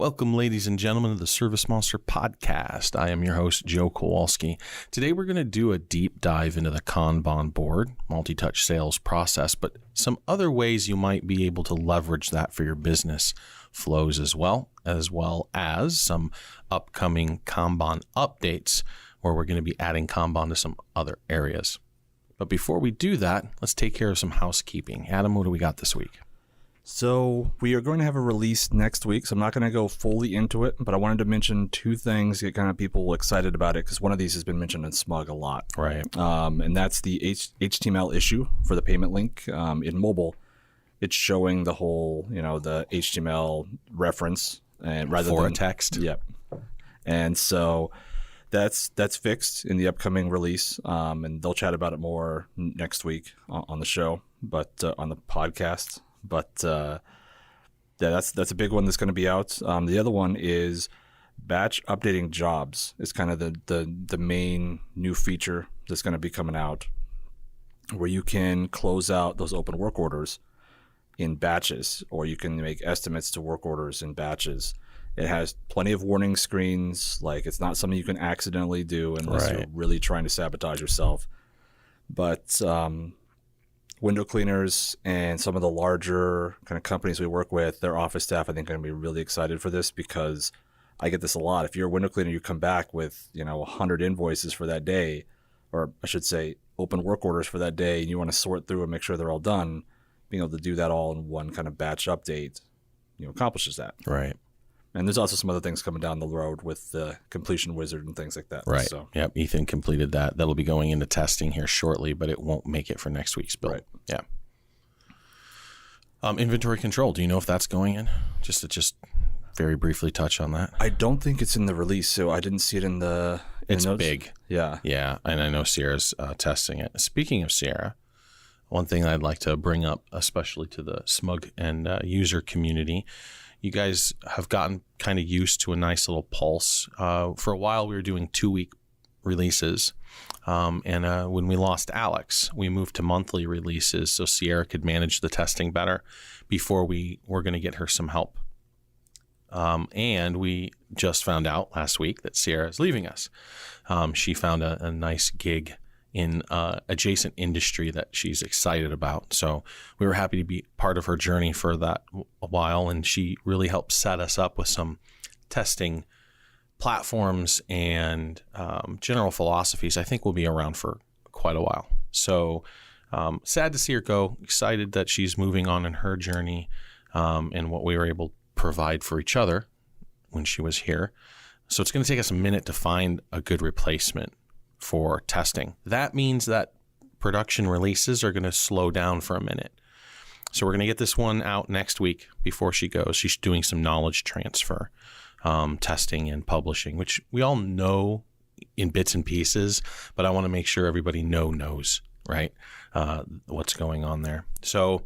Welcome, ladies and gentlemen, to the ServiceMonster podcast. I am your host, Joe Kowalski. Today, we're going to do a deep dive into the Kanban board, multi-touch sales process, but some other ways you might be able to leverage that for your business flows as well as some upcoming Kanban updates where we're going to be adding Kanban to some other areas. But before we do that, let's take care of some housekeeping. Adam, what do we got this week? So we are going to have a release next week, so I'm not going to go fully into it, but I wanted to mention two things to get kind of people excited about it, because one of these has been mentioned in SMUG a lot. Right. And that's the HTML issue for the payment link. In mobile, it's showing the whole, the HTML reference and rather for than a text. Yep. And so that's fixed in the upcoming release, and they'll chat about it more next week on the show, but on the podcast. But that's a big one that's going to be out. The other one is batch updating jobs. It's kind of the main new feature that's going to be coming out, where you can close out those open work orders in batches, or you can make estimates to work orders in batches. It has plenty of warning screens. Like, it's not something you can accidentally do unless you're really trying to sabotage yourself. But window cleaners and some of the larger kind of companies we work with, their office staff, I think, are going to be really excited for this, because I get this a lot. If you're a window cleaner, you come back with 100 invoices for that day, or I should say open work orders for that day, and you want to sort through and make sure they're all done. Being able to do that all in one kind of batch update, accomplishes that. Right. And there's also some other things coming down the road with the completion wizard and things like that. Right. So. Yep. Ethan completed that. That'll be going into testing here shortly, but it won't make it for next week's build. Right. Yeah. Inventory control. Do you know if that's going in? Just to very briefly touch on that. I don't think it's in the release, so I didn't see it in the. It's notes. big. Yeah. Yeah. And I know Sierra's testing it. Speaking of Sierra, one thing I'd like to bring up, especially to the SMUG and user community, you guys have gotten kind of used to a nice little pulse. For a while, we were doing 2-week releases. And when we lost Alex, we moved to monthly releases so Sierra could manage the testing better before we were going to get her some help. And we just found out last week that Sierra is leaving us. She found a nice gig in adjacent industry that she's excited about. So we were happy to be part of her journey for that a while. And she really helped set us up with some testing platforms and general philosophies I think will be around for quite a while. So sad to see her go. Excited that she's moving on in her journey and what we were able to provide for each other when she was here. So it's going to take us a minute to find a good replacement for testing. That means that production releases are going to slow down for a minute. So we're going to get this one out next week before she goes. She's doing some knowledge transfer, testing and publishing, which we all know in bits and pieces, but I want to make sure everybody knows, right? What's going on there. So,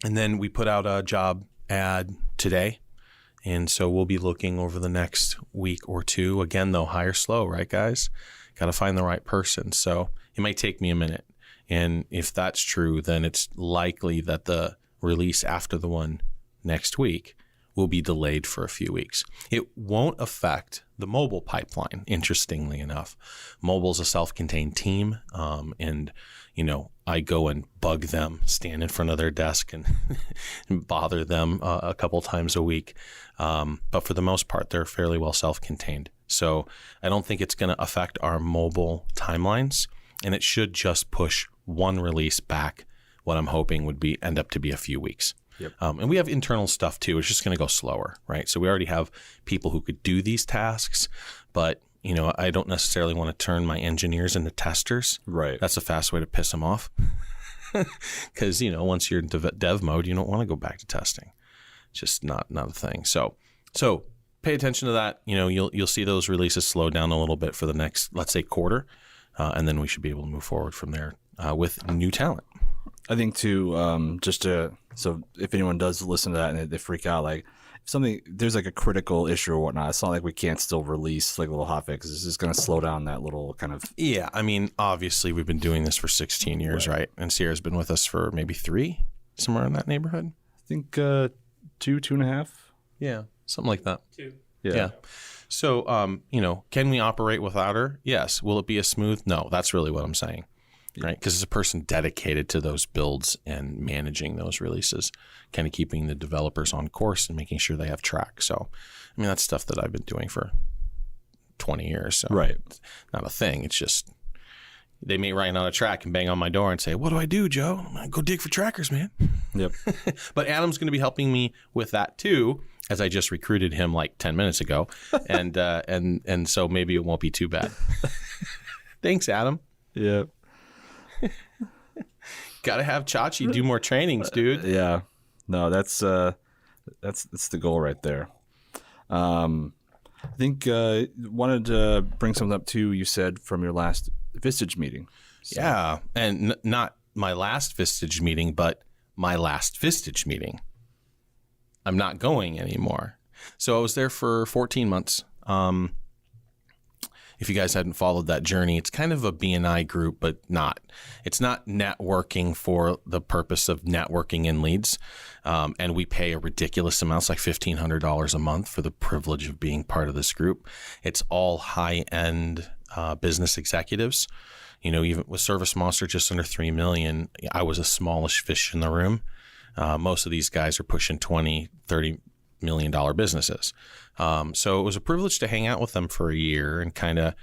and then we put out a job ad today. And so we'll be looking over the next week or two. Again, though, hire slow, right, guys? Got to find the right person. So it might take me a minute. And if that's true, then it's likely that the release after the one next week will be delayed for a few weeks. It won't affect the mobile pipeline, interestingly enough. Mobile's a self-contained team. And I go and bug them, stand in front of their desk and bother them a couple times a week. But for the most part, they're fairly well self-contained. So I don't think it's going to affect our mobile timelines, and it should just push one release back. What I'm hoping would end up to be a few weeks. Yep. And we have internal stuff too. It's just going to go slower, right? So we already have people who could do these tasks, but I don't necessarily want to turn my engineers into testers. Right. That's a fast way to piss them off. Because once you're in dev mode, you don't want to go back to testing. It's just not a thing. So pay attention to that. You'll see those releases slow down a little bit for the next, let's say, quarter, and then we should be able to move forward from there with new talent. I think too, so if anyone does listen to that and they freak out, like if there's like a critical issue or whatnot, it's not like we can't still release like little hotfixes. It's just going to slow down that little kind of. Yeah. I mean, obviously we've been doing this for 16 years, right? And Sierra's been with us for maybe 3, somewhere in that neighborhood. I think 2.5. Yeah. something like that. 2. Yeah. So, can we operate without her? Yes. Will it be as smooth? No, that's really what I'm saying, right? Because it's a person dedicated to those builds and managing those releases, kind of keeping the developers on course and making sure they have track. So, I mean, that's stuff that I've been doing for 20 years. So Right. It's not a thing. It's just they may write on a track and bang on my door and say, "What do I do, Joe?" I'm like, "Go dig for trackers, man." Yep. But Adam's going to be helping me with that too, as I just recruited him like 10 minutes ago. And so maybe it won't be too bad. Thanks, Adam. Yep. Got to have Chachi do more trainings, dude. Yeah. No, that's the goal right there. I think wanted to bring something up too. You said from your last Vistage meeting. So. Yeah, and not my last Vistage meeting, but my last Vistage meeting. I'm not going anymore. So I was there for 14 months. If you guys hadn't followed that journey, it's kind of a BNI group, but not. It's not networking for the purpose of networking in leads. And we pay a ridiculous amount. It's like $1,500 a month for the privilege of being part of this group. It's all high-end business executives. Even with ServiceMonster, just under $3 million, I was a smallish fish in the room. Most of these guys are pushing $20, $30 million businesses. So it was a privilege to hang out with them for a year and kind of,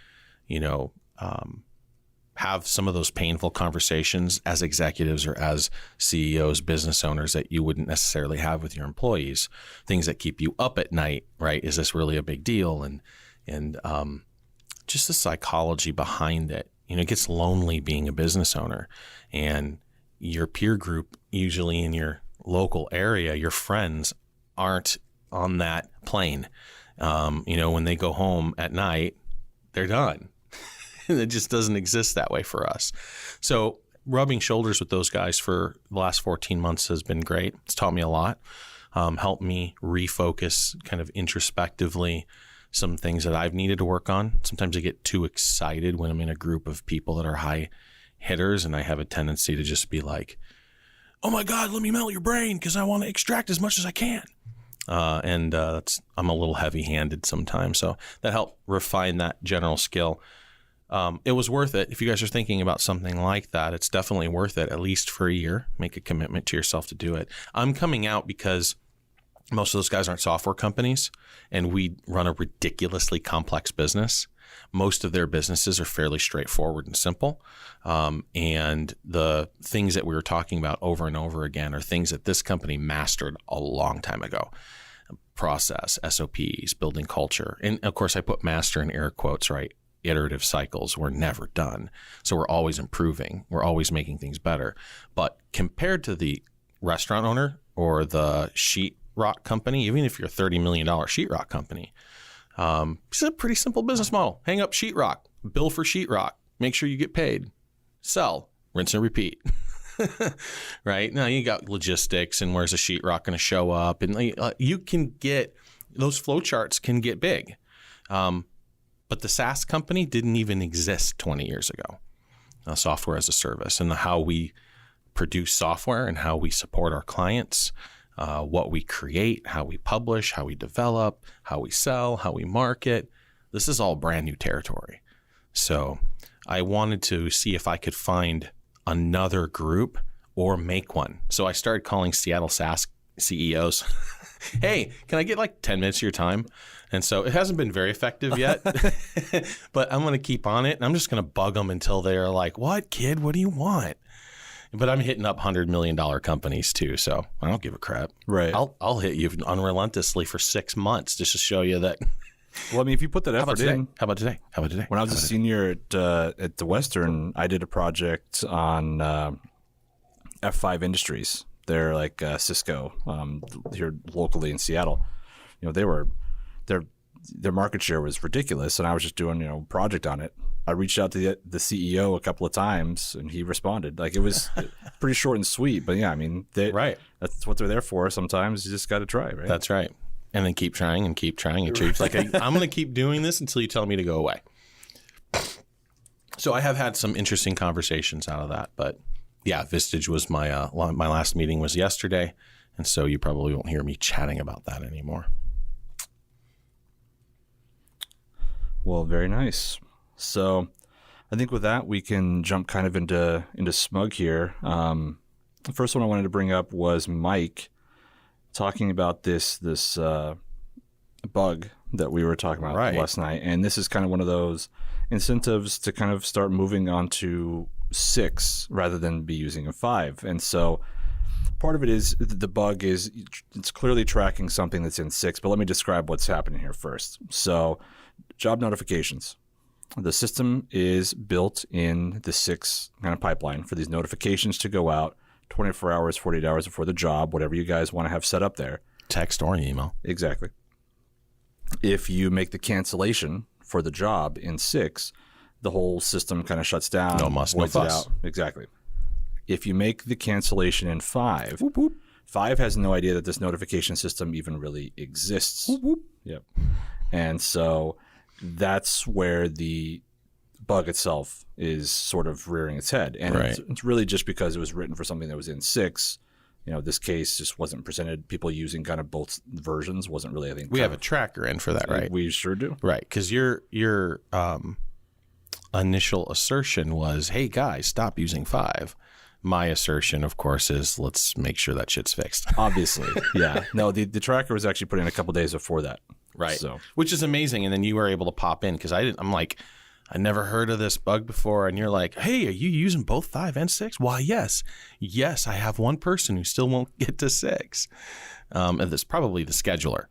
have some of those painful conversations as executives or as CEOs, business owners that you wouldn't necessarily have with your employees, things that keep you up at night, right? Is this really a big deal? And just the psychology behind it. It gets lonely being a business owner, and your peer group, usually in your local area, your friends aren't on that plane. When they go home at night, they're done. It just doesn't exist that way for us. So rubbing shoulders with those guys for the last 14 months has been great. It's taught me a lot, helped me refocus kind of introspectively some things that I've needed to work on. Sometimes I get too excited when I'm in a group of people that are high hitters, and I have a tendency to just be like, "Oh my God, let me melt your brain because I want to extract as much as I can." I'm a little heavy-handed sometimes. So that helped refine that general skill. It was worth it. If you guys are thinking about something like that, it's definitely worth it, at least for a year. Make a commitment to yourself to do it. I'm coming out because most of those guys aren't software companies, and we run a ridiculously complex business. Most of their businesses are fairly straightforward and simple. And the things that we were talking about over and over again are things that this company mastered a long time ago. Process, SOPs, building culture. And of course, I put master in air quotes, right? Iterative cycles. We're never done. So we're always improving. We're always making things better. But compared to the restaurant owner or the sheetrock company, even if you're a $30 million sheetrock company, it's a pretty simple business model. Hang up sheetrock, bill for sheetrock, make sure you get paid, sell, rinse and repeat. Right? Now you got logistics and where's the sheetrock going to show up, and you can get those flowcharts can get big. But the SaaS company didn't even exist 20 years ago. Software as a service, and how we produce software and how we support our clients, what we create, how we publish, how we develop, how we sell, how we market. This is all brand new territory. So I wanted to see if I could find another group or make one. So I started calling Seattle SaaS CEOs. Hey, can I get like 10 minutes of your time? And so it hasn't been very effective yet, but I'm going to keep on it. And I'm just going to bug them until they're like, "What, kid? What do you want?" But I'm hitting up $100 million companies too, so I don't give a crap. Right. I'll hit you unrelentlessly for 6 months just to show you that. Well, I mean, if you put that effort in. How about today? When I was a senior at the Western, I did a project on F5 Industries. They're like Cisco here locally in Seattle. Their market share was ridiculous, and I was just doing a project on it. I reached out to the CEO a couple of times, and he responded. Like, it was pretty short and sweet, but yeah, I mean, right. That's what they're there for. Sometimes you just got to try, right? That's right. And then keep trying and keep trying and keep like I'm going to keep doing this until you tell me to go away. So I have had some interesting conversations out of that, but yeah, Vistage was my last meeting was yesterday, and so you probably won't hear me chatting about that anymore. Well, very nice. So I think with that, we can jump kind of into SMUG here. The first one I wanted to bring up was Mike talking about this bug that we were talking about last night. And this is kind of one of those incentives to kind of start moving on to 6 rather than be using a 5. And so part of it is the bug is it's clearly tracking something that's in 6, but let me describe what's happening here first. So job notifications. The system is built in the 6 kind of pipeline for these notifications to go out 24 hours, 48 hours before the job, whatever you guys want to have set up there. Text or email. Exactly. If you make the cancellation for the job in 6, the whole system kind of shuts down. No muss, no fuss. Exactly. If you make the cancellation in 5, whoop, whoop. 5 has no idea that this notification system even really exists. Whoop, whoop. Yep. And so that's where the bug itself is sort of rearing its head. And it's really just because it was written for something that was in 6. This case just wasn't presented. People using kind of both versions wasn't really, I think. We have a tracker in for that, right? We sure do. Right, because your initial assertion was, hey, guys, stop using 5. My assertion, of course, is let's make sure that shit's fixed. Obviously, yeah. No, the tracker was actually put in a couple days before that. Right, so. Which is amazing. And then you were able to pop in because I'm like, I never heard of this bug before. And you're like, hey, are you using both 5 and 6? Why, yes. Yes, I have one person who still won't get to 6. And that's probably the scheduler.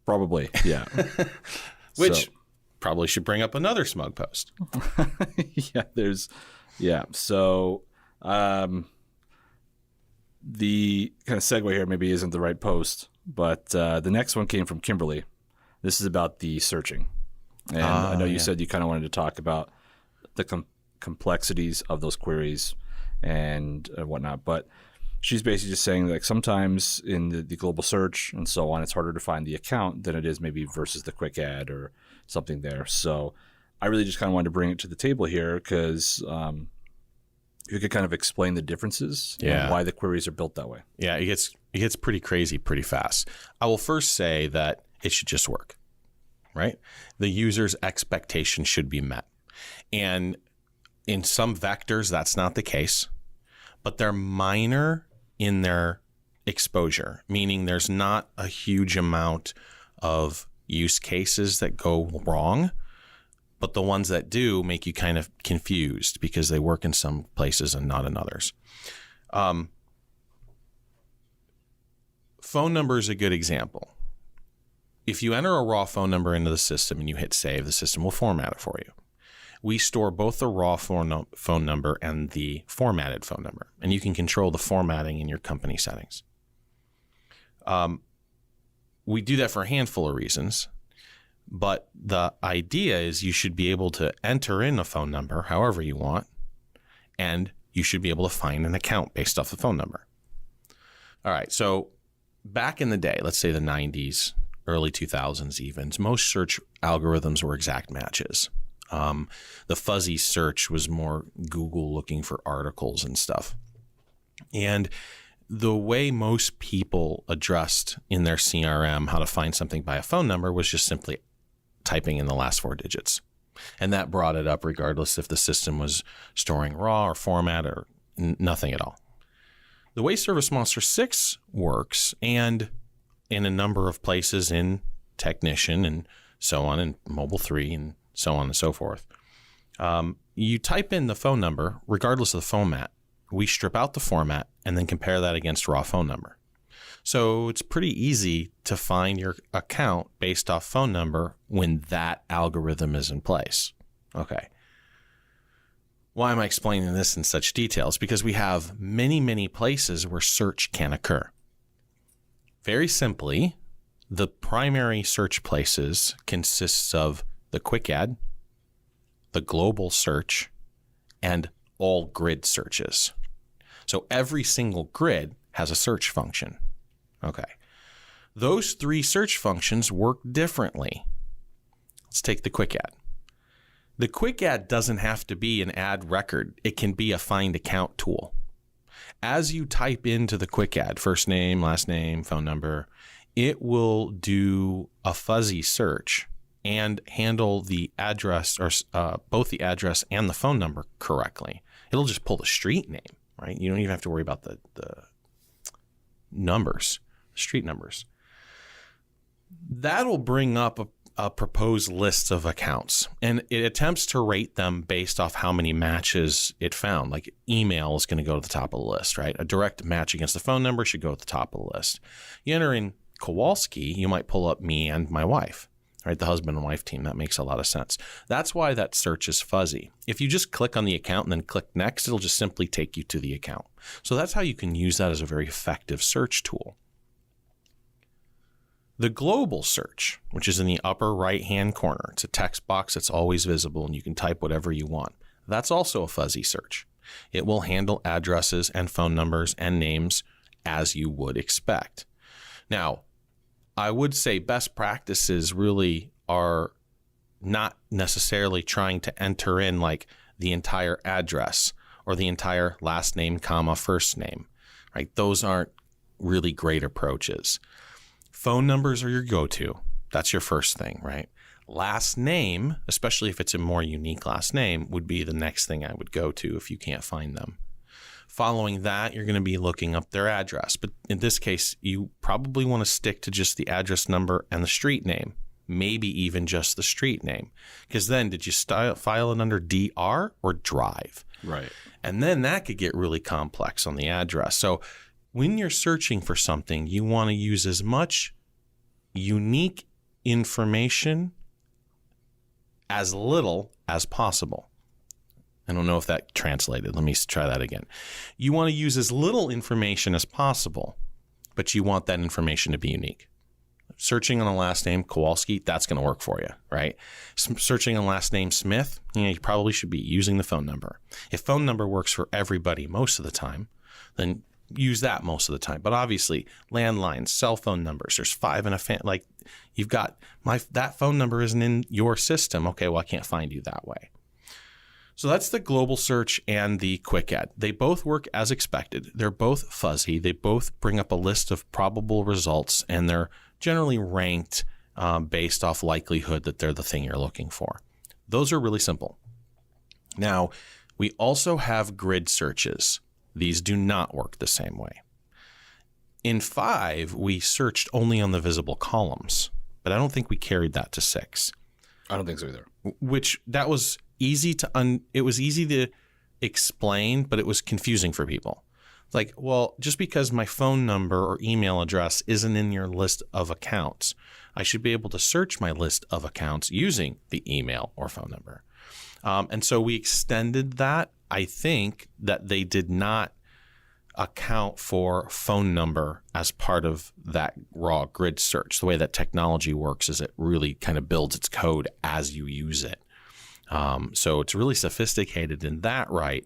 Probably, yeah. Which probably should bring up another SMUG post. So the kind of segue here maybe isn't the right post, but the next one came from Kimberly. This is about the searching. And I know you said you kind of wanted to talk about the complexities of those queries and whatnot, but she's basically just saying that sometimes in the global search and so on, it's harder to find the account than it is maybe versus the quick add or something there. So I really just kind of wanted to bring it to the table here because you could kind of explain the differences and why the queries are built that way. Yeah, it gets pretty crazy pretty fast. I will first say that it should just work. Right? The user's expectation should be met. And in some vectors, that's not the case, but they're minor in their exposure, meaning there's not a huge amount of use cases that go wrong, but the ones that do make you kind of confused because they work in some places and not in others. Phone number is a good example. If you enter a raw phone number into the system and you hit save, the system will format it for you. We store both the raw phone number and the formatted phone number, and you can control the formatting in your company settings. We do that for a handful of reasons, but the idea is you should be able to enter in a phone number however you want, and you should be able to find an account based off the phone number. All right, so back in the day, let's say the 90s, early 2000s even, most search algorithms were exact matches. The fuzzy search was more Google looking for articles and stuff. And the way most people addressed in their CRM how to find something by a phone number was just simply typing in the last 4 digits. And that brought it up regardless if the system was storing raw or format or nothing at all. The way ServiceMonster 6 works, and in a number of places in Technician and so on, and Mobile 3 and so on and so forth. You type in the phone number, regardless of the format. We strip out the format and then compare that against raw phone number. So it's pretty easy to find your account based off phone number when that algorithm is in place. Okay. Why am I explaining this in such details? Because we have many, many places where search can occur. Very simply, the primary search places consists of the quick add, the global search, and all grid searches. So every single grid has a search function. Okay. Those 3 search functions work differently. Let's take the quick add. The quick add doesn't have to be an add record. It can be a find account tool. As you type into the quick add, first name, last name, phone number, it will do a fuzzy search and handle the address or both the address and the phone number correctly. It'll just pull the street name, right? You don't even have to worry about the numbers, street numbers. That'll bring up a proposed list of accounts, and it attempts to rate them based off how many matches it found. Like email is going to go to the top of the list, right? A direct match against the phone number should go at the top of the list. You enter in Kowalski, you might pull up me and my wife, right? The husband and wife team. That makes a lot of sense. That's why that search is fuzzy. If you just click on the account and then click next, it'll just simply take you to the account. So that's how you can use that as a very effective search tool. The global search, which is in the upper right-hand corner, it's a text box that's always visible and you can type whatever you want. That's also a fuzzy search. It will handle addresses and phone numbers and names as you would expect. Now, I would say best practices really are not necessarily trying to enter in like the entire address or the entire last name, comma, first name, right? Those aren't really great approaches. Phone numbers are your go-to. That's your first thing, right? Last name, especially if it's a more unique last name, would be the next thing I would go to if you can't find them. Following that, you're going to be looking up their address. But in this case, you probably want to stick to just the address number and the street name, maybe even just the street name. Because then did you file it under DR or Drive? Right. And then that could get really complex on the address. So when you're searching for something, you want to use as much unique information as little as possible. I don't know if that translated. Let me try that again. You want to use as little information as possible, but you want that information to be unique. Searching on a last name, Kowalski, that's going to work for you, right? Searching on last name, Smith, you probably should be using the phone number. If phone number works for everybody most of the time, then use that most of the time. But obviously, landlines, cell phone numbers, there's 5 in a like you've got that phone number isn't in your system. Okay, well, I can't find you that way. So that's the global search and the quick add. They both work as expected. They're both fuzzy. They both bring up a list of probable results, and they're generally ranked based off likelihood that they're the thing you're looking for. Those are really simple. Now, we also have grid searches. These do not work the same way. In 5, we searched only on the visible columns, but I don't think we carried that to 6. I don't think so either. Which that was easy to it was easy to explain, but it was confusing for people. Like, well, just because my phone number or email address isn't in your list of accounts, I should be able to search my list of accounts using the email or phone number. And so we extended that. I think that they did not account for phone number as part of that raw grid search. The way that technology works is it really kind of builds its code as you use it. So it's really sophisticated in that right,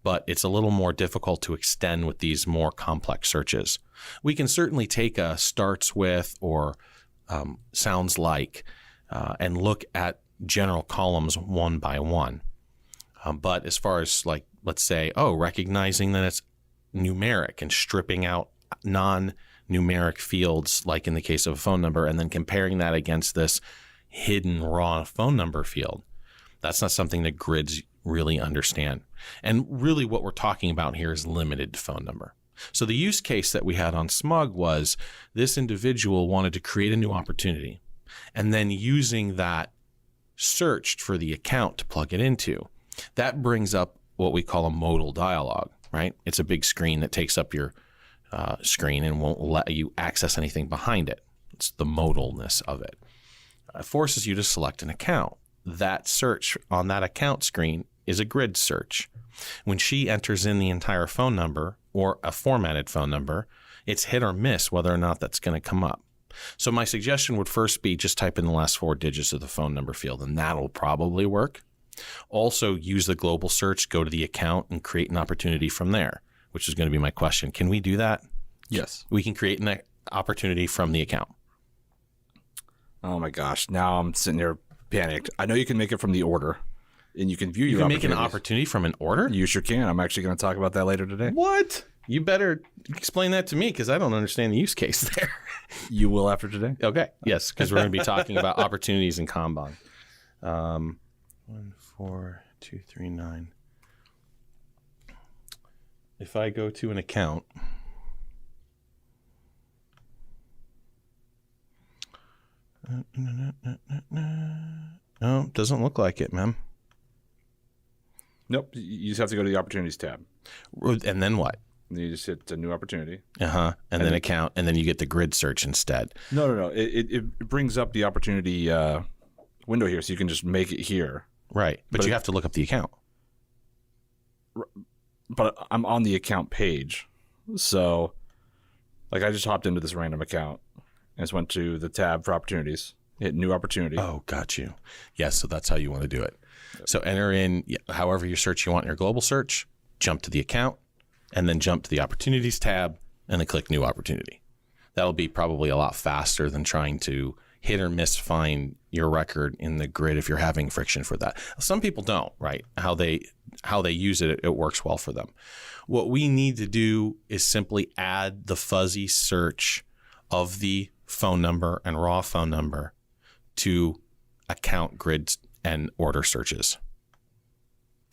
but it's a little more difficult to extend with these more complex searches. We can certainly take a starts with or sounds like and look at general columns one by one. But as far as like, let's say, recognizing that it's numeric and stripping out non-numeric fields, like in the case of a phone number, and then comparing that against this hidden raw phone number field, that's not something that grids really understand. And really what we're talking about here is limited phone number. So the use case that we had on SMUG was this individual wanted to create a new opportunity, and then using that searched for the account to plug it into. That brings up what we call a modal dialog, right? It's a big screen that takes up your screen and won't let you access anything behind it. It's the modalness of it. It forces you to select an account. That search on that account screen is a grid search. When she enters in the entire phone number or a formatted phone number, it's hit or miss whether or not that's going to come up. So my suggestion would first be just type in the last 4 digits of the phone number field, and that'll probably work. Also use the global search, go to the account and create an opportunity from there, which is going to be my question. Can we do that? Yes. We can create an opportunity from the account. Oh my gosh. Now I'm sitting here panicked. I know you can make it from the order and you can view You your can make an opportunity from an order? You sure can. I'm actually going to talk about that later today. What? You better explain that to me because I don't understand the use case there. You will after today. Okay. Yes, because we're going to be talking about opportunities in Kanban. 1, 4, 2, 3, 9. If I go to an account, no, doesn't look like it, man. Nope. You just have to go to the Opportunities tab. And then what? You just hit a new opportunity. And then account, and then you get the grid search instead. No. It brings up the opportunity window here, so you can just make it here. Right, but you have to look up the account. But I'm on the account page, so like I just hopped into this random account and just went to the tab for opportunities, hit new opportunity. Oh, got you. Yes, so that's how you want to do it. So enter in however your search you want in your global search, jump to the account, and then jump to the opportunities tab, and then click new opportunity. That'll be probably a lot faster than trying to hit or miss find your record in the grid if you're having friction for that. Some people don't, right? How they use it, it works well for them. What we need to do is simply add the fuzzy search of the phone number and raw phone number to account grids and order searches.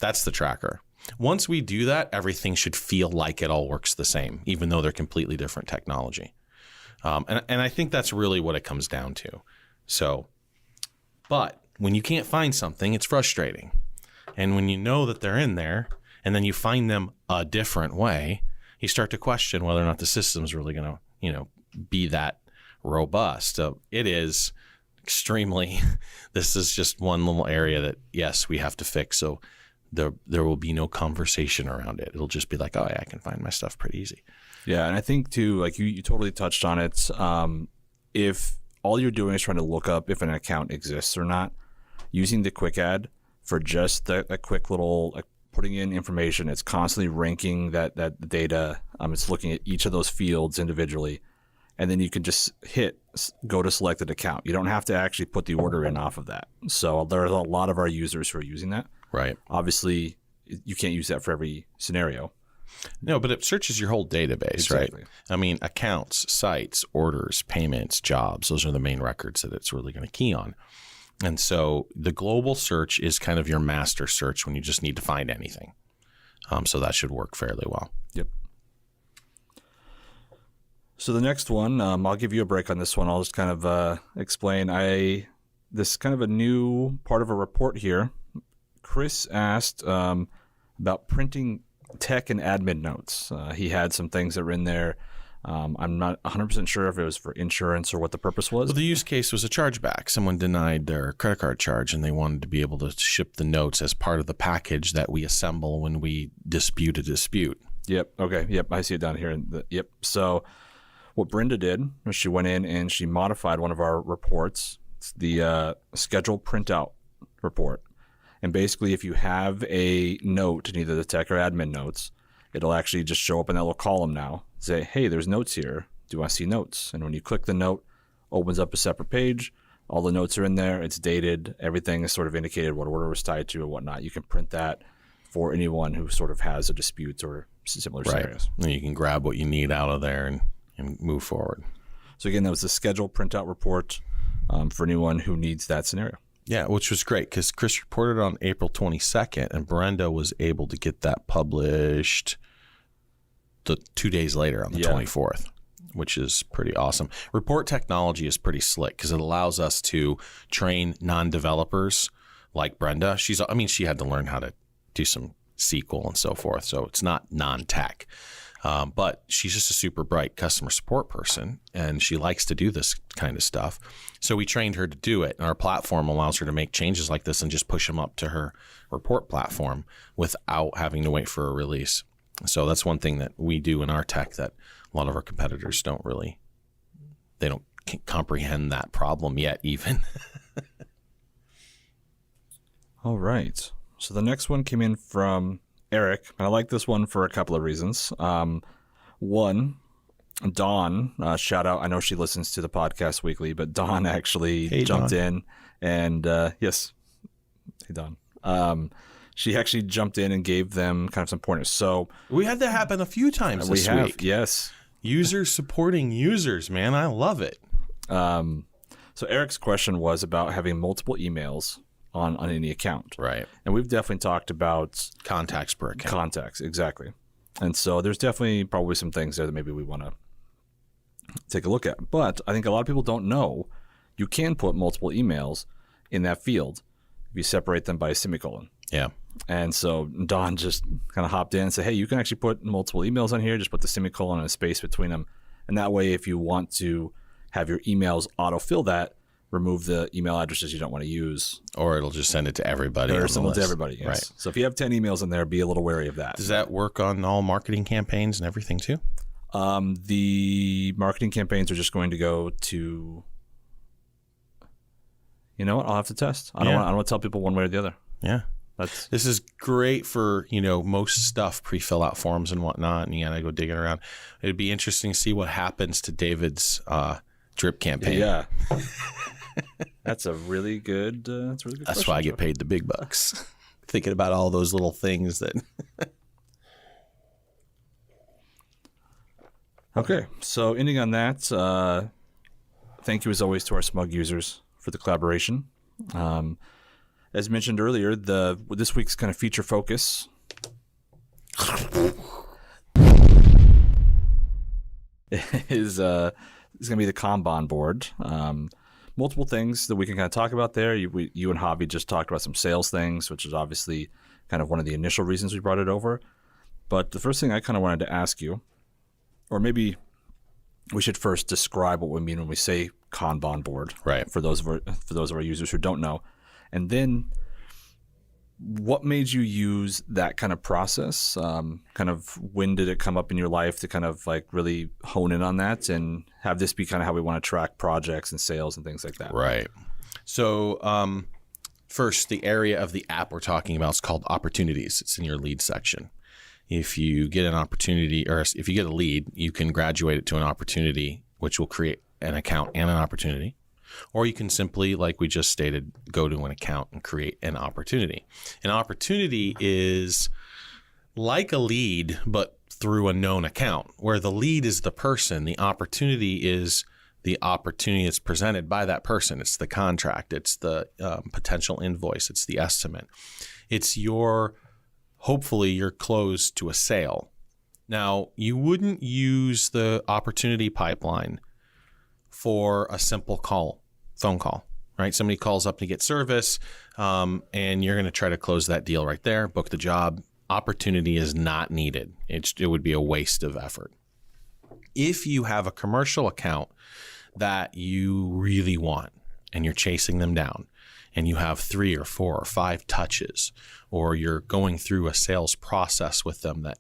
That's the tracker. Once we do that, everything should feel like it all works the same, even though they're completely different technology. And I think that's really what it comes down to. So, but when you can't find something, it's frustrating. And when you know that they're in there and then you find them a different way, you start to question whether or not the system's really going to, be that robust. So it is extremely, this is just one little area that, yes, we have to fix. So there will be no conversation around it. It'll just be like, oh, yeah, I can find my stuff pretty easy. Yeah, and I think too, like you totally touched on it. If all you're doing is trying to look up if an account exists or not, using the quick add for just that quick little like putting in information, it's constantly ranking that data. It's looking at each of those fields individually, and then you can just hit go to selected account. You don't have to actually put the order in off of that. So there's a lot of our users who are using that. Right. Obviously, you can't use that for every scenario. No, but it searches your whole database, Exactly. right? I mean, accounts, sites, orders, payments, jobs, those are the main records that it's really going to key on. And so the global search is kind of your master search when you just need to find anything. So that should work fairly well. Yep. So the next one, I'll give you a break on this one. I'll just kind of explain. This is kind of a new part of a report here. Chris asked about printing tech and admin notes. He had some things that were in there. I'm not 100% sure if it was for insurance or what the purpose was. Well, the use case was a chargeback. Someone denied their credit card charge, and they wanted to be able to ship the notes as part of the package that we assemble when we dispute a dispute. Yep. Okay. Yep. I see it down here. Yep. So what Brenda did was she went in and she modified one of our reports. It's the schedule printout report. And basically, if you have a note in either the tech or admin notes, it'll actually just show up in that little column now. Say, hey, there's notes here. Do I see notes? And when you click the note, opens up a separate page. All the notes are in there. It's dated. Everything is sort of indicated what order was tied to and whatnot. You can print that for anyone who sort of has a dispute or similar scenarios. And you can grab what you need out of there and move forward. So again, that was the schedule printout report for anyone who needs that scenario. Yeah, which was great because Chris reported on April 22nd, and Brenda was able to get that published 2 days later on the 24th, which is pretty awesome. Report technology is pretty slick because it allows us to train non-developers like Brenda. She had to learn how to do some SQL and so forth, so it's not non-tech. But she's just a super bright customer support person, and she likes to do this kind of stuff. So we trained her to do it, and our platform allows her to make changes like this and just push them up to her report platform without having to wait for a release. So that's one thing that we do in our tech that a lot of our competitors don't comprehend that problem yet even. All right. So the next one came in from Eric, and I like this one for a couple of reasons. One, Dawn, shout out. I know she listens to the podcast weekly, but Dawn actually jumped in and yes, hey Dawn. she actually jumped in and gave them kind of some pointers. So we had that happen a few times this week. Yes. Users supporting users, man. I love it. So Eric's question was about having multiple emails on any account. Right. And we've definitely talked about contacts per account. Contacts, exactly. And so there's definitely probably some things there that maybe we want to take a look at. But I think a lot of people don't know you can put multiple emails in that field if you separate them by a semicolon. Yeah. And so Don just kind of hopped in and said, hey, you can actually put multiple emails on here. Just put the semicolon and a space between them. And that way, if you want to have your emails autofill that, remove the email addresses you don't want to use. Or it'll just send it to everybody. Or send it to everybody, yes. Right. So if you have 10 emails in there, be a little wary of that. Does that work on all marketing campaigns and everything too? The marketing campaigns are just going to go to... You know what? I'll have to test. I don't want to tell people one way or the other. Yeah. This is great for, most stuff, pre-fill out forms and whatnot, and you gotta go digging around. It'd be interesting to see what happens to David's drip campaign. Yeah. That's a really good That's question, why I get paid the big bucks. Thinking about all those little things that... Okay, so ending on that, thank you as always to our SMUG users for the collaboration. As mentioned earlier, this week's kind of feature focus is going to be the Kanban board. Multiple things that we can kind of talk about there. You and Javi just talked about some sales things, which is obviously kind of one of the initial reasons we brought it over. But the first thing I kind of wanted to ask you, or maybe we should first describe what we mean when we say Kanban board, right? For those of our users who don't know. And then what made you use that kind of process? Kind of when did it come up in your life to kind of like really hone in on that and have this be kind of how we want to track projects and sales and things like that? Right. So first, the area of the app we're talking about is called opportunities. It's in your lead section. If you get an opportunity, or if you get a lead, you can graduate it to an opportunity, which will create an account and an opportunity. Or you can simply, like we just stated, go to an account and create an opportunity. An opportunity is like a lead, but through a known account, where the lead is the person. The opportunity is the opportunity that's presented by that person. It's the contract. It's the potential invoice. It's the estimate. It's hopefully you're close to a sale. Now, you wouldn't use the opportunity pipeline for a simple phone call, right? Somebody calls up to get service, and you're going to try to close that deal right there, book the job. Opportunity is not needed. It would be a waste of effort. If you have a commercial account that you really want and you're chasing them down, and you have 3 or 4 or 5 touches, or you're going through a sales process with them that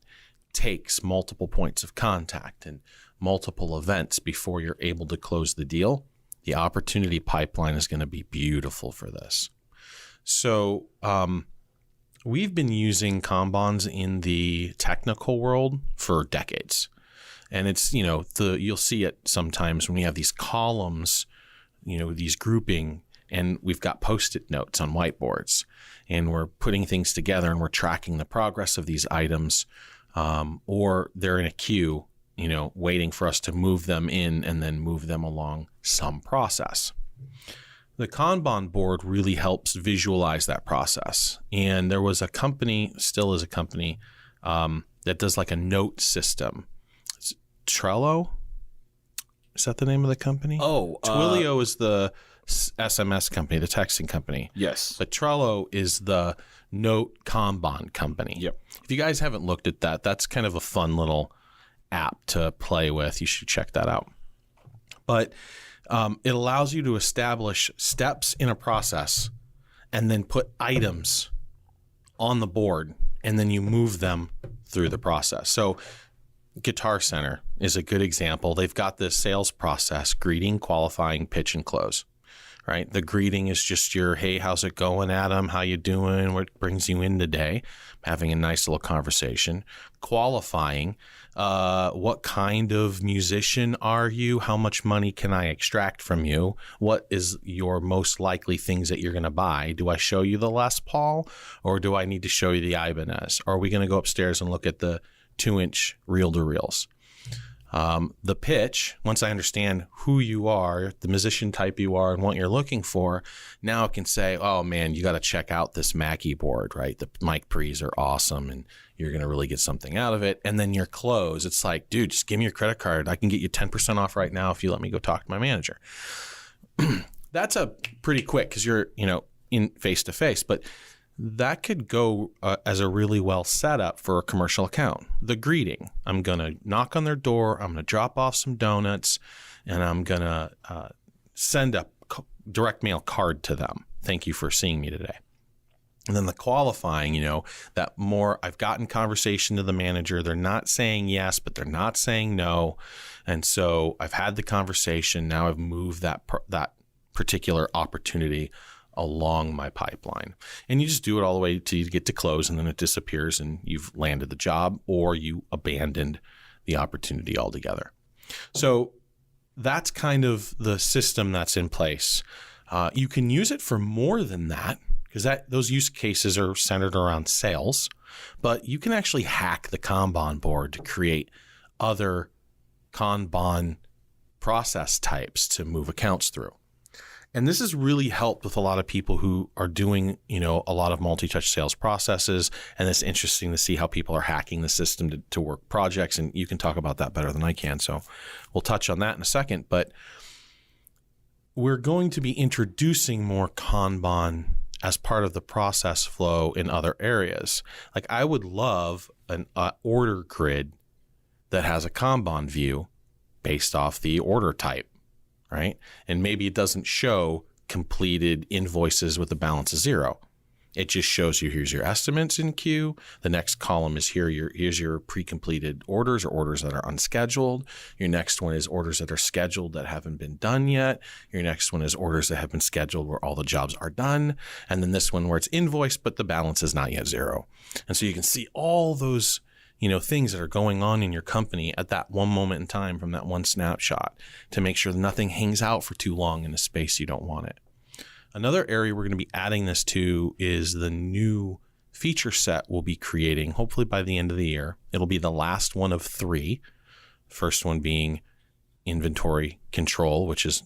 takes multiple points of contact and multiple events before you're able to close the deal, the opportunity pipeline is going to be beautiful for this. So we've been using Kanbans in the technical world for decades. And it's, you'll see it sometimes when we have these columns, these grouping, and we've got Post-it notes on whiteboards, and we're putting things together and we're tracking the progress of these items, or they're in a queue, waiting for us to move them in and then move them along some process. The Kanban board really helps visualize that process. And there was a company, still is a company, that does like a note system. It's Trello? Is that the name of the company? Oh. Twilio is the SMS company, the texting company. Yes. But Trello is the note Kanban company. Yep. If you guys haven't looked at that, that's kind of a fun little app to play with. You should check that out. But it allows you to establish steps in a process and then put items on the board, and then you move them through the process. So Guitar Center is a good example. They've got this sales process: greeting, qualifying, pitch, and close. right? The greeting is just your, hey, how's it going, Adam? How you doing? What brings you in today? Having a nice little conversation. Qualifying, what kind of musician are you? How much money can I extract from you? What is your most likely things that you're going to buy? Do I show you the Les Paul, or do I need to show you the Ibanez? Or are we going to go upstairs and look at the 2-inch reel-to-reels? The pitch, once I understand who you are, the musician type you are, and what you're looking for, now I can say, oh man, you got to check out this Mackie board, right? The mic pre's are awesome and you're going to really get something out of it. And then your close, it's like, dude, just give me your credit card. I can get you 10% off right now if you let me go talk to my manager. That's a pretty quick because you're, in face to face, but that could go as a really well setup for a commercial account. The greeting, I'm going to knock on their door, I'm going to drop off some donuts, and I'm going to send a direct mail card to them. Thank you for seeing me today. And then the qualifying, that more I've gotten conversation to the manager. They're not saying yes, but they're not saying no. And so I've had the conversation. Now I've moved that particular opportunity along my pipeline. And you just do it all the way till you get to close, and then it disappears and you've landed the job, or you abandoned the opportunity altogether. So that's kind of the system that's in place. You can use it for more than that, because those use cases are centered around sales, but you can actually hack the Kanban board to create other Kanban process types to move accounts through. And this has really helped with a lot of people who are doing, a lot of multi-touch sales processes. And it's interesting to see how people are hacking the system to work projects. And you can talk about that better than I can. So we'll touch on that in a second. But we're going to be introducing more Kanban as part of the process flow in other areas. Like I would love an order grid that has a Kanban view based off the order type. Right? And maybe it doesn't show completed invoices with a balance of 0. It just shows you, here's your estimates in queue. The next column is here's your pre-completed orders or orders that are unscheduled. Your next one is orders that are scheduled that haven't been done yet. Your next one is orders that have been scheduled where all the jobs are done. And then this one where it's invoiced, but the balance is not yet 0. And so you can see all those things that are going on in your company at that one moment in time from that one snapshot to make sure nothing hangs out for too long in a space you don't want it. Another area we're going to be adding this to is the new feature set we'll be creating, hopefully by the end of the year. It'll be the last one of 3. First one being inventory control, which is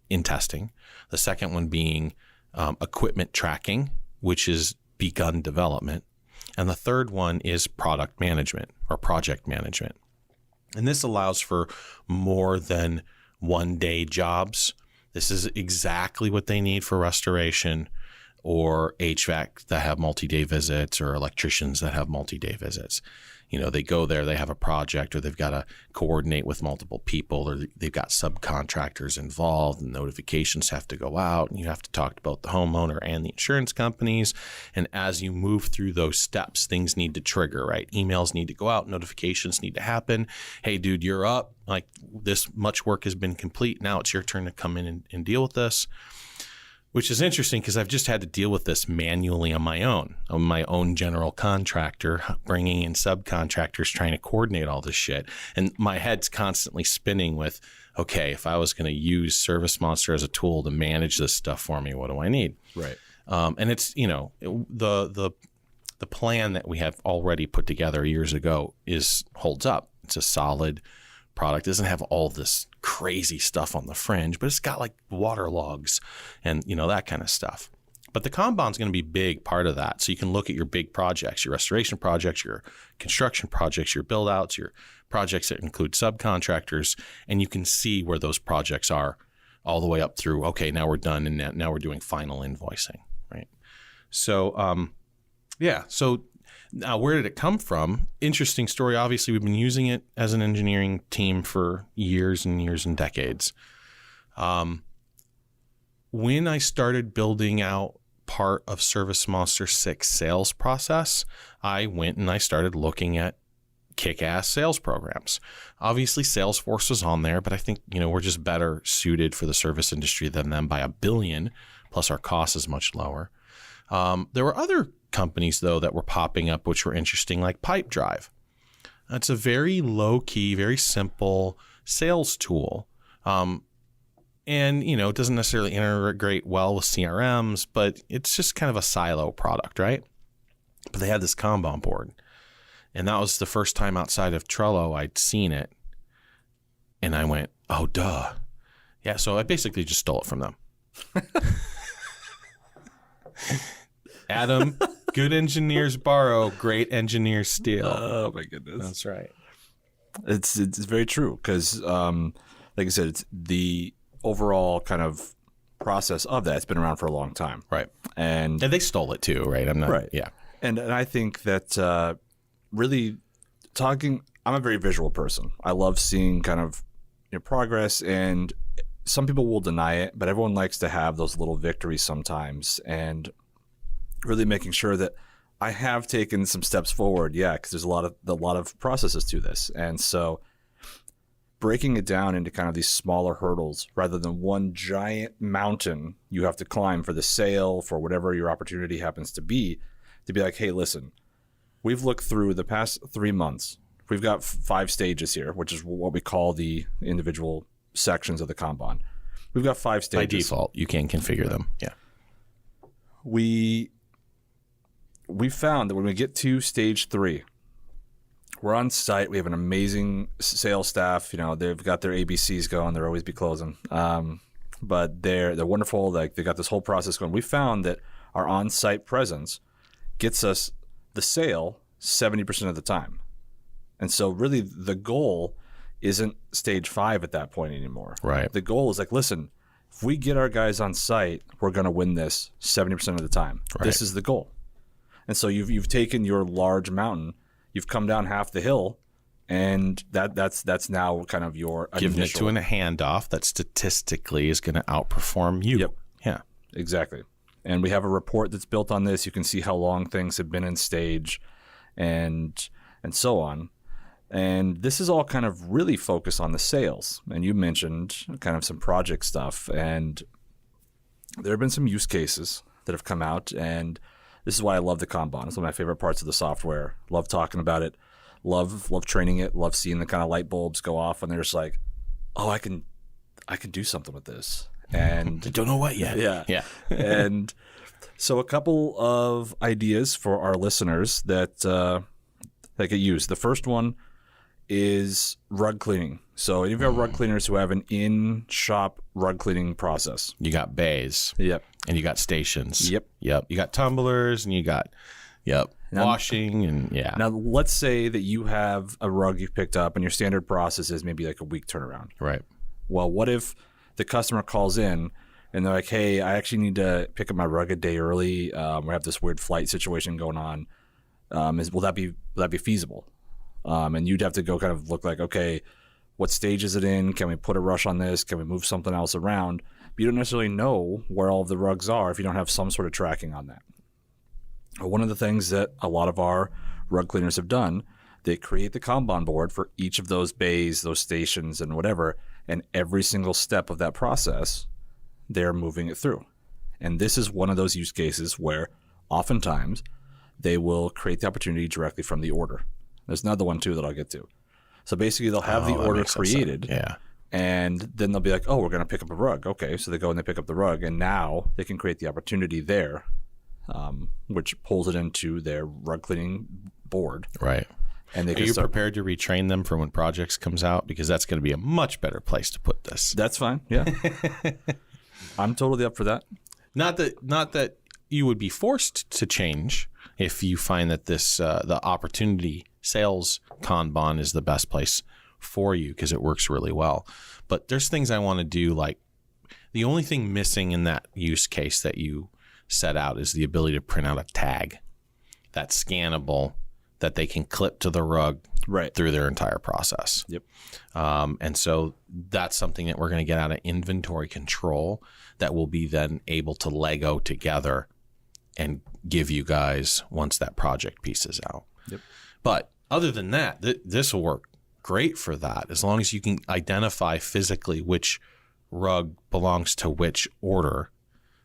in testing. The second one being equipment tracking, which is begun development. And the third one is product management or project management. And this allows for more than one-day jobs. This is exactly what they need for restoration or HVAC that have multi-day visits or electricians that have multi-day visits. They go there, they have a project, or they've got to coordinate with multiple people, or they've got subcontractors involved, and notifications have to go out, and you have to talk to both the homeowner and the insurance companies. And as you move through those steps, things need to trigger, right? Emails need to go out, notifications need to happen. Hey, dude, you're up. Like, this much work has been complete. Now it's your turn to come in and deal with this. Which is interesting because I've just had to deal with this manually on my own general contractor, bringing in subcontractors, trying to coordinate all this shit. And my head's constantly spinning with, okay, if I was going to use ServiceMonster as a tool to manage this stuff for me, what do I need? Right. And it's, the plan that we have already put together years ago holds up. It's a solid product. It doesn't have all this crazy stuff on the fringe, but it's got like water logs and that kind of stuff. But the Kanban is going to be a big part of that. So you can look at your big projects, your restoration projects, your construction projects, your build outs, your projects that include subcontractors, and you can see where those projects are all the way up through, okay, now we're done and now we're doing final invoicing, right? So, so now, where did it come from? Interesting story. Obviously, we've been using it as an engineering team for years and years and decades. When I started building out part of ServiceMonster 6 sales process, I went and I started looking at kick-ass sales programs. Obviously, Salesforce was on there, but I think, we're just better suited for the service industry than them by $1 billion, plus our cost is much lower. There were other companies, though, that were popping up, which were interesting, like Pipedrive. It's a very low-key, very simple sales tool. And, it doesn't necessarily integrate well with CRMs, but it's just kind of a silo product, right? But they had this Kanban board. And that was the first time outside of Trello I'd seen it. And I went, oh, duh. Yeah, so I basically just stole it from them. Adam, good engineers borrow, great engineers steal. Oh, my goodness. That's right. It's very true because, like I said, it's the overall kind of process of that. It's been around for a long time. Right. And they stole it too, right? I'm not. Right. Yeah. And I think that really talking, I'm a very visual person. I love seeing kind of progress, and some people will deny it, but everyone likes to have those little victories sometimes, and really making sure that I have taken some steps forward. Yeah, because there's a lot of processes to this, and so breaking it down into kind of these smaller hurdles rather than one giant mountain you have to climb for the sale, for whatever your opportunity happens to be like, hey, listen, we've looked through the past 3 months. We've got 5 stages here, which is what we call the individual sections of the Kanban. We've got 5 stages. By default, you can configure them. Yeah. We found that when we get to stage 3, we're on site. We have an amazing sales staff. They've got their ABCs going. They'll always be closing. But they're wonderful. Like, they got this whole process going. We found that our on-site presence gets us the sale 70% of the time. And so really the goal isn't stage 5 at that point anymore. Right. The goal is like, listen, if we get our guys on site, we're going to win this 70% of the time. Right. This is the goal. And so you've taken your large mountain, you've come down half the hill, and that's now kind of your giving it to a handoff that statistically is going to outperform you. Yep. Yeah. Exactly. And we have a report that's built on this. You can see how long things have been in stage and so on. And this is all kind of really focused on the sales. And you mentioned kind of some project stuff. And there have been some use cases that have come out. And this is why I love the Kanban. It's one of my favorite parts of the software. Love talking about it. Love training it. Love seeing the kind of light bulbs go off. And they're just like, oh, I can do something with this. And I don't know what yet. Yeah. And so a couple of ideas for our listeners that get used. The first one is rug cleaning. So any of our rug cleaners who have an in-shop rug cleaning process. You got bays. Yep. And you got stations. Yep. You got tumblers, and you got washing, and yeah. Now let's say that you have a rug you've picked up and your standard process is maybe like a week turnaround. Right. Well, what if the customer calls in and they're like, hey, I actually need to pick up my rug a day early. We have this weird flight situation going on. Will that be feasible? And you'd have to go kind of look like, okay, what stage is it in? Can we put a rush on this? Can we move something else around? But you don't necessarily know where all of the rugs are if you don't have some sort of tracking on that. One of the things that a lot of our rug cleaners have done, they create the Kanban board for each of those bays, those stations, and whatever, and every single step of that process, they're moving it through. And this is one of those use cases where oftentimes they will create the opportunity directly from the order. There's another one too that I'll get to. So basically they'll have the order created, and then they'll be like, oh, we're going to pick up a rug. Okay, so they go and they pick up the rug, and now they can create the opportunity there, which pulls it into their rug cleaning board. Right. And they Are you prepared to retrain them for when projects comes out? Because that's going to be a much better place to put this. That's fine. Yeah. I'm totally up for that. Not that you would be forced to change if you find that this the opportunity sales Kanban is the best place for you because it works really well. But there's things I want to do, like the only thing missing in that use case that you set out is the ability to print out a tag that's scannable that they can clip to the rug through their entire process. Yep. And so that's something that we're going to get out of inventory control that will be then able to Lego together and give you guys once that project piece is out. Yep. But other than that, this will work great for that as long as you can identify physically which rug belongs to which order.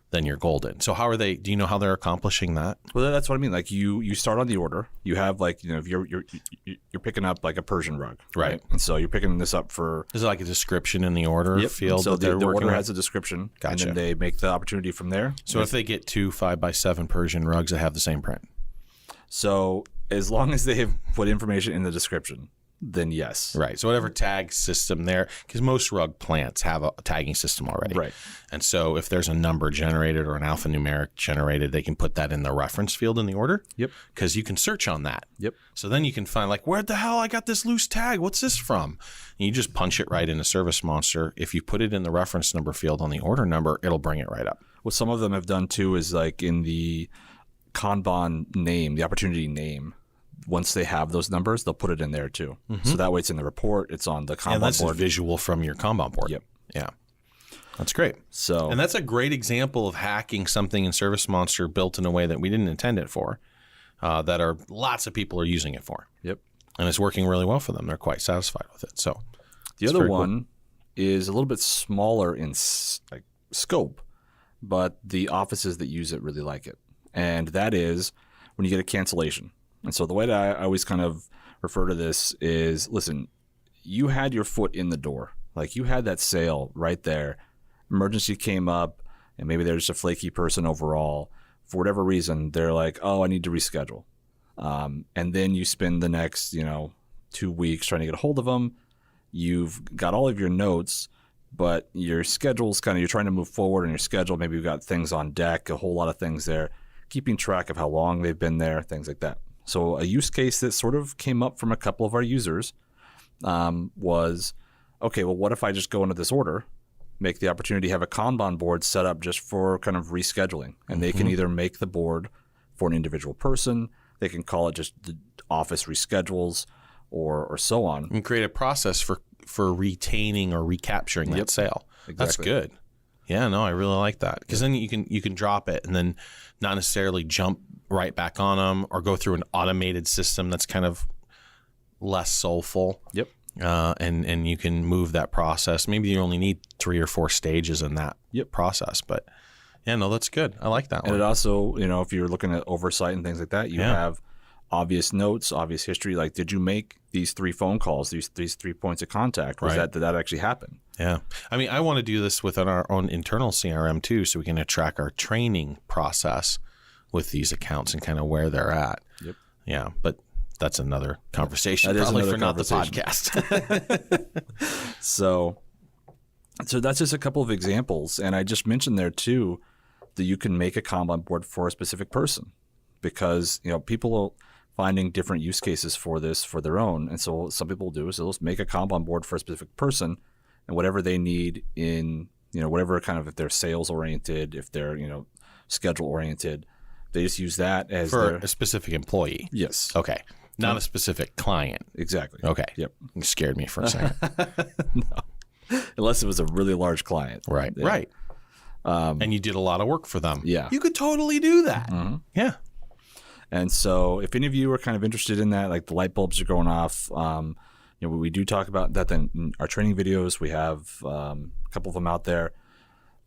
Then you're golden. So how are they? Do you know how they're accomplishing that? Well, that's what I mean. Like you start on the order. You have like if you're picking up like a Persian rug, Right. And so you're picking this up for. Is it like a description in the order field? So that the order with? has a description, Gotcha. and then they make the opportunity from there. So if they get 2 5x7 Persian rugs that have the same print, so as long as they have put information in the description, then yes. right? So whatever tag system there, because most rug plants have a tagging system already, Right. And so if there's a number generated or an alphanumeric generated, they can put that in the reference field in the order. Yep. Because you can search on that. Yep. So then you can find like, where the hell I got this loose tag? What's this from? And you just punch it right into ServiceMonster. If you put it in the reference number field on the order number, it'll bring it right up. What some of them have done too is like in the Kanban name, the opportunity name. Once they have those numbers, they'll put it in there too. So that way it's in the report. It's on the Kanban And that's board. a visual from your Kanban board. Yep. Yeah. That's great. So And that's a great example of hacking something in ServiceMonster built in a way that we didn't intend it for, that are lots of people are using it for. Yep. And it's working really well for them. They're quite satisfied with it. So The other one is a little bit smaller in like scope, but the offices that use it really like it. And that is when you get a cancellation. And so the way that I always kind of refer to this is, listen, you had your foot in the door. Like you had that sale right there. Emergency came up and maybe they're just a flaky person overall. For whatever reason, they're like, oh, I need to reschedule. And then you spend the next, 2 weeks trying to get a hold of them. You've got all of your notes, but your schedule's you're trying to move forward in your schedule. Maybe you've got things on deck, a whole lot of things there, keeping track of how long they've been there, things like that. So a use case that sort of came up from a couple of our users was, okay, well, what if I just go into this order, make the opportunity to have a Kanban board set up just for kind of rescheduling, and they can either make the board for an individual person, they can call it just the office reschedules, or so on. and create a process for retaining or recapturing that sale. Exactly. That's good. Yeah, no, I really like that because then you can drop it and then not necessarily jump right back on them or go through an automated system that's kind of less soulful. Yep. And you can move that process. Maybe you only need 3 or 4 stages in that process, but yeah, no, that's good. I like that one. And it also, if you're looking at oversight and things like that, you have obvious notes, obvious history. Like, did you make these 3 phone calls, these 3 points of contact? Did that actually happen? Yeah. I mean, I want to do this within our own internal CRM too, so we can track our training process with these accounts and kind of where they're at. Yep. Yeah. But that's another conversation. That is probably another for not the conversation. podcast. So that's just a couple of examples. And I just mentioned there too that you can make a Kanban board for a specific person because, people are finding different use cases for this for their own. And so what some people do is they'll just make a Kanban board for a specific person and whatever they need in, whatever kind of, if they're sales oriented, if they're, schedule oriented, they just use that as for a specific employee. Yes. Okay. Not a specific client. Exactly. Okay. Yep. You scared me for a second. No. Unless it was a really large client. Right. Yeah. Right. And you did a lot of work for them. Yeah. You could totally do that. Mm-hmm. Yeah. And so if any of you are kind of interested in that, like the light bulbs are going off, we do talk about that in our training videos. We have a couple of them out there.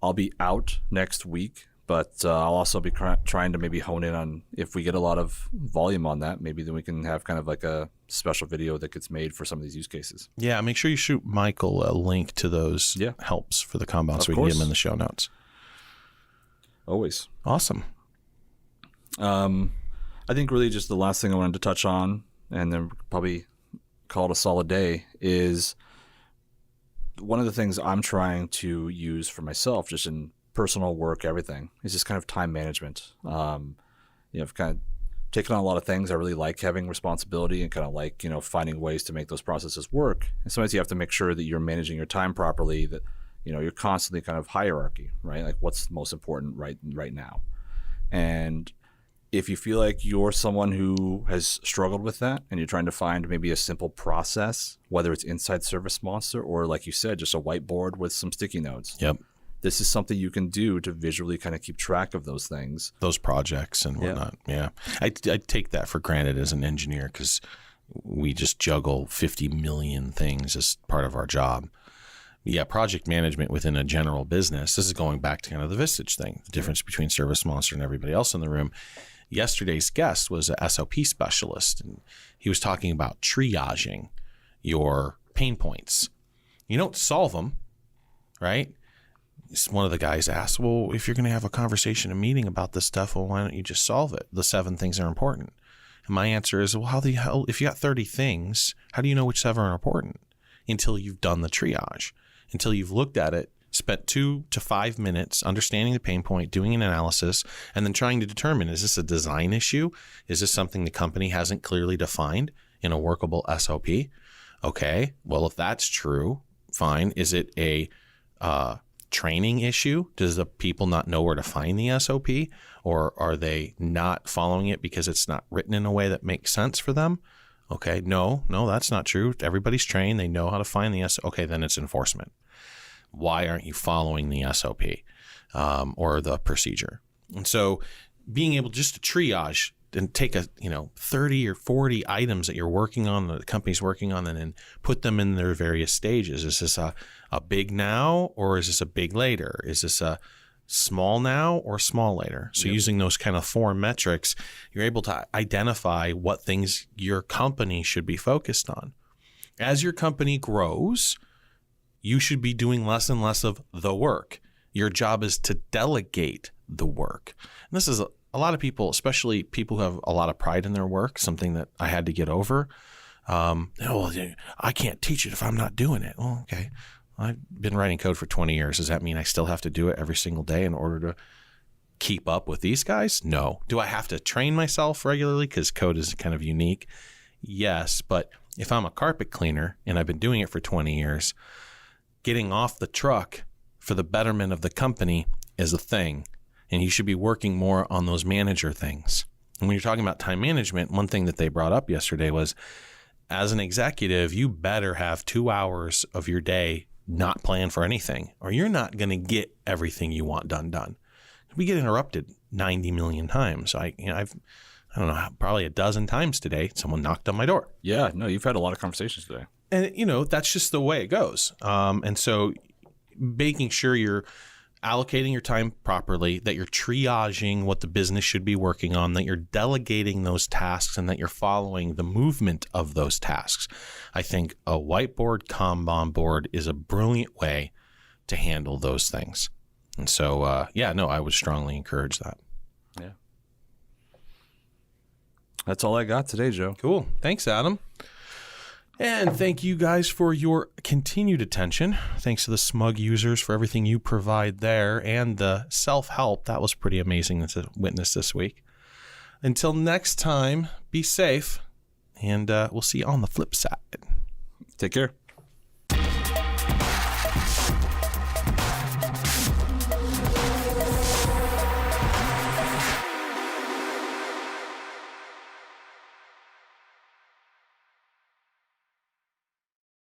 I'll be out next week, but I'll also be trying to maybe hone in on if we get a lot of volume on that, maybe then we can have kind of like a special video that gets made for some of these use cases. Yeah. Make sure you shoot Michael a link to those helps for the Kanban so we can get them in the show notes. Always. Awesome. I think really just the last thing I wanted to touch on, and then probably call it a solid day, is one of the things I'm trying to use for myself, just in personal work, everything, is just kind of time management. I've kind of taken on a lot of things. I really like having responsibility and kind of like, finding ways to make those processes work. And sometimes you have to make sure that you're managing your time properly, that, you're constantly kind of hierarchy, right? Like what's most important right now. And if you feel like you're someone who has struggled with that and you're trying to find maybe a simple process, whether it's inside ServiceMonster or, like you said, just a whiteboard with some sticky notes. Yep. This is something you can do to visually kind of keep track of those things. Those projects and whatnot. Yeah. I take that for granted as an engineer because, we just juggle 50 million things as part of our job. Yeah, project management within a general business. This is going back to kind of the Vistage thing, the difference between ServiceMonster and everybody else in the room. Yesterday's guest was a SOP specialist, and he was talking about triaging your pain points. You don't solve them, right? One of the guys asked, well, if you're going to have a conversation, a meeting about this stuff, well, why don't you just solve it? The 7 things are important. And my answer is, well, how the hell, if you got 30 things, how do you know which 7 are important? Until you've done the triage, until you've looked at it, spent 2 to 5 minutes understanding the pain point, doing an analysis, and then trying to determine, is this a design issue? Is this something the company hasn't clearly defined in a workable SOP? Okay, well, if that's true, fine. Is it a training issue? Does the people not know where to find the SOP? Or are they not following it because it's not written in a way that makes sense for them? Okay, no, that's not true. Everybody's trained. They know how to find the SOP. Okay, then it's enforcement. Why aren't you following the SOP or the procedure? And so being able just to triage and take 30 or 40 items that you're working on, that the company's working on, and then put them in their various stages. Is this a big now, or is this a big later? Is this a small now or small later? So using those kind of 4 metrics, you're able to identify what things your company should be focused on. As your company grows, you should be doing less and less of the work. Your job is to delegate the work. And this is a lot of people, especially people who have a lot of pride in their work, something that I had to get over. I can't teach it if I'm not doing it. Well, okay. I've been writing code for 20 years. Does that mean I still have to do it every single day in order to keep up with these guys? No. Do I have to train myself regularly because code is kind of unique? Yes. But if I'm a carpet cleaner and I've been doing it for 20 years, getting off the truck for the betterment of the company is a thing. And you should be working more on those manager things. And when you're talking about time management, one thing that they brought up yesterday was, as an executive, you better have 2 hours of your day not plan for anything, or you're not going to get everything you want done. We get interrupted 90 million times. I don't know, probably a dozen times today, someone knocked on my door. Yeah, no, you've had a lot of conversations today. And, that's just the way it goes. And so making sure you're allocating your time properly, that you're triaging what the business should be working on, that you're delegating those tasks, and that you're following the movement of those tasks. I think a whiteboard Kanban board is a brilliant way to handle those things. And so, I would strongly encourage that. Yeah. That's all I got today, Joe. Cool. Thanks, Adam. And thank you guys for your continued attention. Thanks to the SMUG users for everything you provide there, and the self-help. That was pretty amazing to witness this week. Until next time, be safe, and we'll see you on the flip side. Take care.